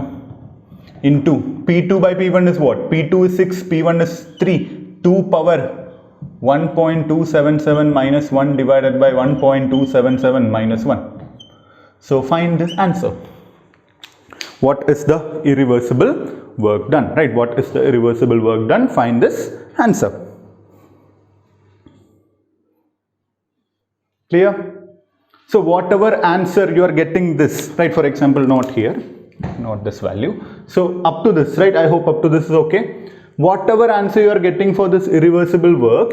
into P2 by P1 is what? P2 is 6, P1 is 3. 2 power 1.277 minus 1 divided by 1.277 minus 1. So find this answer. What is the irreversible work done? Right? What is the irreversible work done? Find this answer. Clear? So whatever answer you are getting this, right? For example, not here, not this value. So up to this, right? I hope up to this is okay. Whatever answer you are getting for this irreversible work,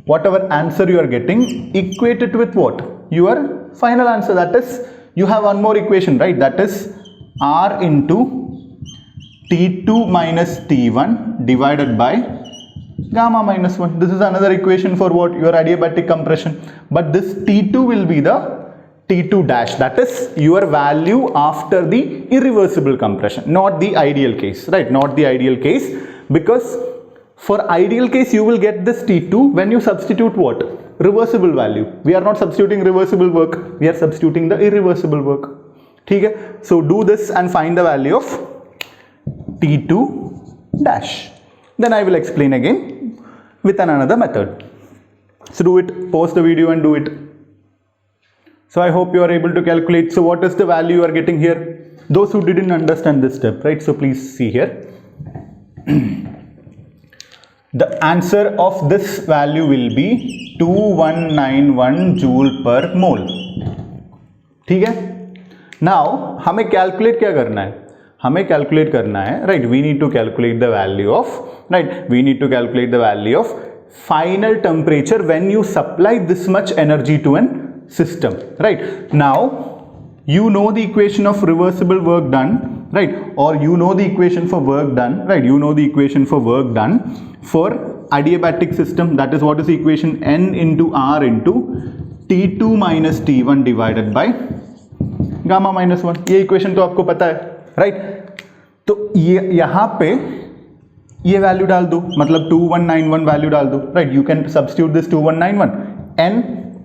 whatever answer you are getting, equate it with what? Your final answer. That is, you have one more equation, right? That is R into T2 minus T1 divided by gamma minus 1. This is another equation for what? Your adiabatic compression. But this T2 will be the T2 dash, that is your value after the irreversible compression, not the ideal case, right? Not the ideal case, because for ideal case you will get this T2 when you substitute what? Reversible value. We are not substituting reversible work, we are substituting the irreversible work. ठीक है? So do this and find the value of T2 dash. Then I will explain again with another method. So do it, pause the video and do it. So I hope you are able to calculate. So what is the value you are getting here? Those who didn't understand this step, right? So please see here. The answer of this value will be 2191 joule per mole. ठीक है? Now हमें calculate क्या करना है? हमें calculate करना है, right? We need to calculate the value of, right? We need to calculate the value of final temperature when you supply this much energy to an system, right? Now you know the equation of reversible work done, right? Or you know the equation for work done, right? You know the equation for work done for adiabatic system. That is, what is the equation? N into R into T2 minus T1 divided by gamma minus 1. ये equation तो आपको पता है, right? तो ये यहाँ पे ये वैल्यू डाल दो, मतलब 2191 वैल्यू डाल दो, right? You can substitute this 2191. N,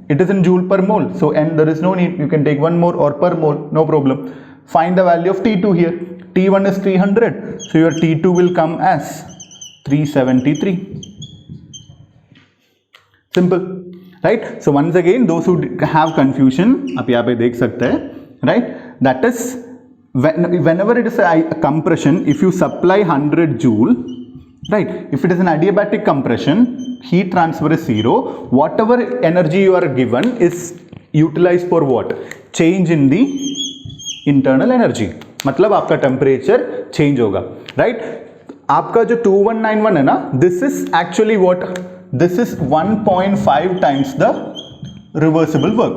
it is in joule per mole, so N there is no need, you can take one more, or per mole, no problem. Find the value of T2 here. T1 is 300, so your T2 will come as 373. Simple, right? So once again, those who have confusion, आप यहाँ पे देख सकते हैं, right? That is, whenever it is a compression, if you supply 100 joule, right? If it is an adiabatic compression, heat transfer is 0. Whatever energy you are given is utilized for what? Change in the internal energy. मतलब आपका temperature change होगा, right? आपका जो 2191 है ना, this is actually what? This is 1.5 times the reversible work.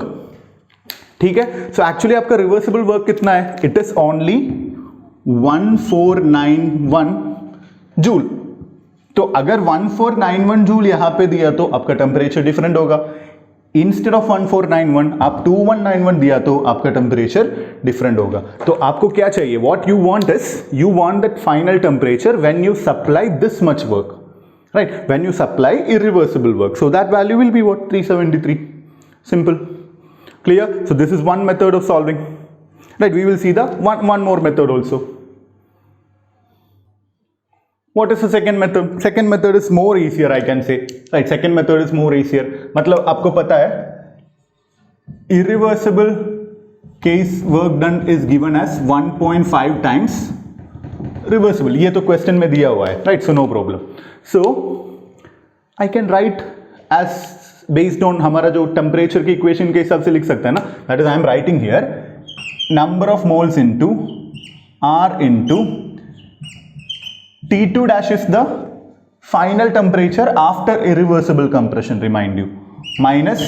ठीक है? So actually आपका रिवर्सिबल वर्क कितना है? It is only 1491 joule. तो अगर 1491 जूल यहां पे दिया तो आपका टेम्परेचर डिफरेंट होगा. इंस्टेड ऑफ 1491 आप 2191 दिया तो आपका टेम्परेचर डिफरेंट होगा. तो आपको क्या चाहिए? What you want is, you want that final temperature when you supply this much work, right? When you supply irreversible work, so that value will be what? 373. Simple, clear? So this is one method of solving, right? We will see the one more method also. What is the second method? Second method is more easier, I can say, right? Second method is more easier. मतलब आपको पता है, irreversible case work done is given as 1.5 times reversible. ये तो question में दिया हुआ है, right? So no problem. So I can write as based on हमारा जो temperature की equation के हिसाब से लिख सकते हैं ना. That is, I am writing here number of moles into R into T2 dash is the final temperature after irreversible compression, remind you, minus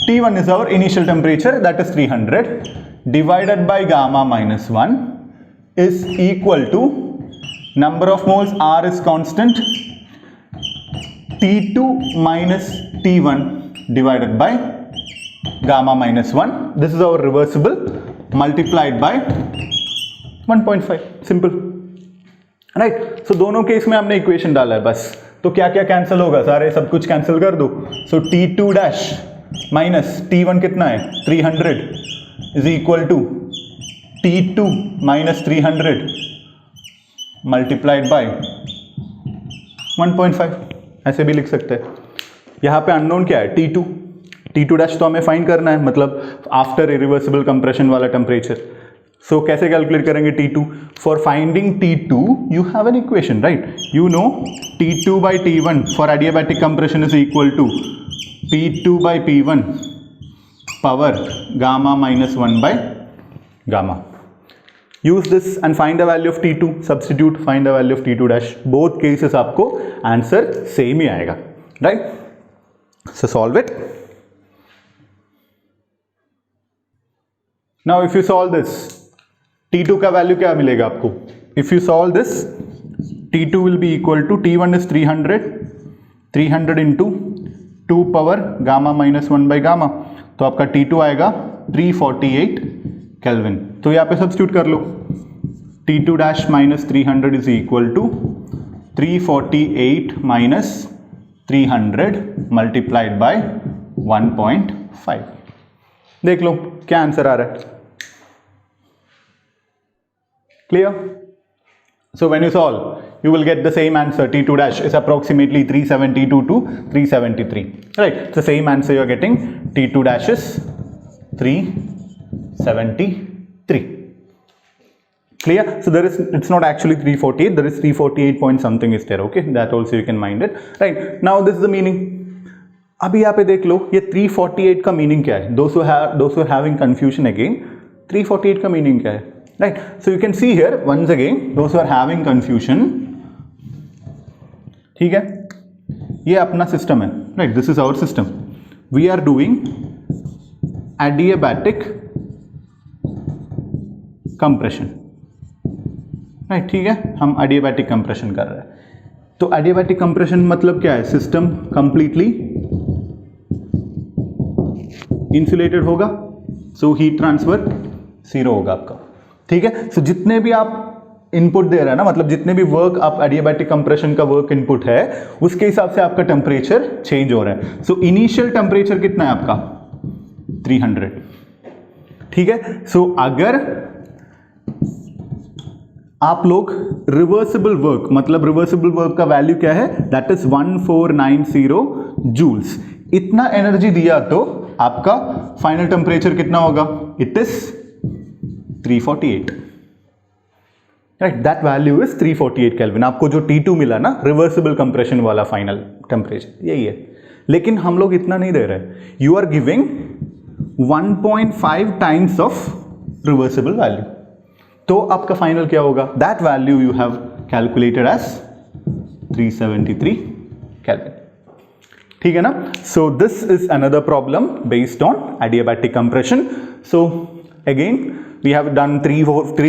T1 is our initial temperature, that is 300, divided by gamma minus 1 is equal to number of moles, R is constant, T2 minus T1 divided by gamma minus 1. This is our reversible multiplied by 1.5. Simple, right? So दोनों case में हमने equation डाला है बस. तो क्या क्या cancel होगा? सारे सब कुछ कैंसिल कर दो. सो T2 डैश माइनस T1 कितना है? 300 is equal to T2 minus 300 multiplied by 1.5. ऐसे भी लिख सकते हैं. यहाँ पे अननोन क्या है? T2. T2 डैश तो हमें फाइंड करना है, मतलब आफ्टर इरिवर्सिबल कंप्रेशन वाला टेम्परेचर. So कैसे कैलकुलेट करेंगे T2? For finding T2 you have an equation, right? You know T2 by T1 for adiabatic compression is equal to P2 by P1 power gamma minus 1 by gamma. Use this and find the value of T2. Substitute, find the value of T2 dash. Both cases आपको answer same ही आएगा, right? So solve it. Now if you solve this, T2 का value क्या मिलेगा आपको? If you solve this, T2 will be equal to T1 is 300 into 2 power gamma minus 1 by gamma. तो आपका T2 आएगा 348 kelvin. तो यहाँ पे सब्स्टिट्यूट कर लो, T2 dash minus 300 is equal to 348 minus 300 multiplied by 1.5। देख लो क्या आंसर आ रहा है। Clear? So when you solve, you will get the same answer. T2 dash is approximately 372 to 373. Right? It's the same answer you are getting. T2 dash is 373. Clear? So there is, it's not actually 348. There is 348 point something is there. Okay? That also you can mind it. Right? Now this is the meaning. अभी यहाँ पे देख लो, ये 348 का meaning क्या है? Those who are having confusion again, 348 का meaning क्या है? Right, so you can see here once again, those who are having confusion, ठीक है, ये अपना सिस्टम है, right, this is our system, we are doing adiabatic compression, right, ठीक है, हम adiabatic compression कर रहे हैं। तो adiabatic compression मतलब क्या है? सिस्टम completely insulated होगा, so heat transfer zero होगा आपका, ठीक है। सो जितने भी आप इनपुट दे रहे हैं ना, मतलब जितने भी वर्क आप एडियाबैटिक कंप्रेशन का वर्क इनपुट है, उसके हिसाब से आपका टेम्परेचर चेंज हो रहा है। सो इनिशियल टेम्परेचर कितना है आपका? 300, ठीक है। सो अगर आप लोग रिवर्सिबल वर्क, मतलब रिवर्सिबल वर्क का वैल्यू क्या है? That is 1490 joules. इतना एनर्जी दिया तो आपका फाइनल टेम्परेचर कितना होगा? It is 348, right, that value is 348 kelvin. आपको जो T2 मिला ना, रिवर्सिबल कंप्रेशन वाला फाइनल टेम्परेचर यही है, लेकिन हम लोग इतना नहीं दे रहे। You are giving 1.5 times of reversible value, तो आपका फाइनल क्या होगा? That value you have calculated as 373 kelvin, ठीक है ना। सो this is another problem based on adiabatic compression. So again, we have done three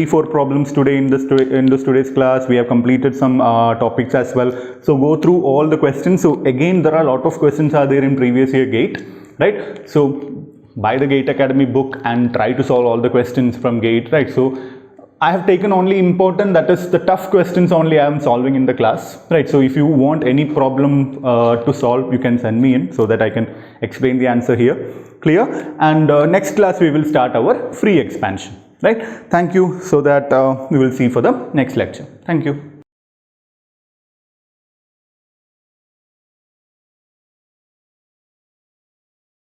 four problems today in today's class. We have completed some topics as well. So go through all the questions. So again, there are a lot of questions are there in previous year GATE, right? So buy the GATE Academy book and try to solve all the questions from GATE, right? So I have taken only important, that is the tough questions only I am solving in the class, right? So if you want any problem to solve, you can send me in so that I can explain the answer here. Clear? And next class we will start our free expansion, right? Thank you, so that we will see for the next lecture. Thank you.